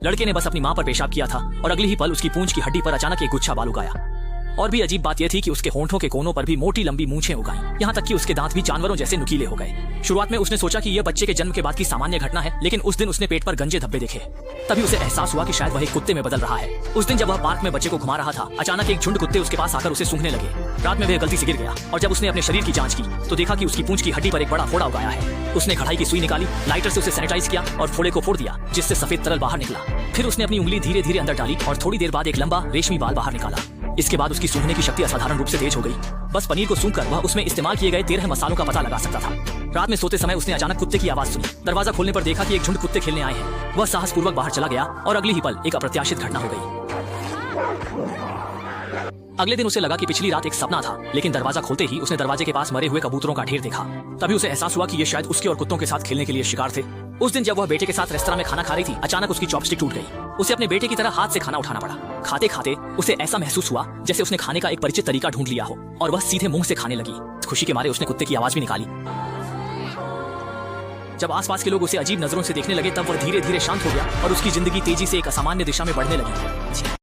लड़के ने बस अपनी माँ पर पेशाब किया था और अगली ही पल उसकी पूंछ की हड्डी पर अचानक एक गुच्छा बाल उगाया। और भी अजीब बात यह थी कि उसके होंठों के कोनों पर भी मोटी लंबी मूंछें उगाई, यहाँ तक कि उसके दांत भी जानवरों जैसे नुकीले हो गए। शुरुआत में उसने सोचा कि यह बच्चे के जन्म के बाद की सामान्य घटना है, लेकिन उस दिन उसने पेट पर गंजे धब्बे देखे। तभी उसे एहसास हुआ कि शायद वह एक कुत्ते में बदल रहा है। उस दिन जब वह पार्क में बच्चे को घुमा रहा था, अचानक एक झुंड कुत्ते उसके पास आकर उसे सूंघने लगे। रात में वह गलती से गिर गया और जब उसने अपने शरीर की जांच की तो देखा कि उसकी पूंछ की हड्डी पर एक बड़ा फोड़ा उगाया है। उसने कढ़ाई की सुई निकाली, लाइटर से उसे सैनिटाइज किया और फोड़े को फोड़ दिया, जिससे सफेद तरल बाहर निकला। फिर उसने अपनी उंगली धीरे धीरे अंदर डाली और थोड़ी देर बाद एक लंबा रेशमी बाल बाहर निकाला। इसके बाद उसकी सूंघने की शक्ति असाधारण रूप से तेज हो गई। बस पनीर को सूंघकर वह उसमें इस्तेमाल किए गए 13 मसालों का पता लगा सकता था। रात में सोते समय उसने अचानक कुत्ते की आवाज सुनी। दरवाजा खोलने पर देखा कि एक झुंड कुत्ते खेलने आए हैं। वह साहसपूर्वक बाहर चला गया और अगली ही पल एक अप्रत्याशित घटना हो गई। अगले दिन उसे लगा कि पिछली रात एक सपना था, लेकिन दरवाजा खोलते ही उसने दरवाजे के पास मरे हुए कबूतरों का ढेर देखा। तभी उसे एहसास हुआ कि ये शायद उसके और कुत्तों के साथ खेलने के लिए शिकार थे। उस दिन जब वह बेटे के साथ रेस्तरां में खाना खा रही थी, अचानक उसकी चॉपस्टिक टूट गई। उसे अपने बेटे की तरह हाथ से खाना उठाना पड़ा। खाते खाते उसे ऐसा महसूस हुआ जैसे उसने खाने का एक परिचित तरीका ढूंढ लिया हो और वह सीधे मुंह से खाने लगी। खुशी के मारे उसने कुत्ते की आवाज भी निकाली। जब आसपास के लोग उसे अजीब नजरों से देखने लगे, तब वह धीरे धीरे शांत हो गया और उसकी जिंदगी तेजी से एक असामान्य दिशा में बढ़ने लगी।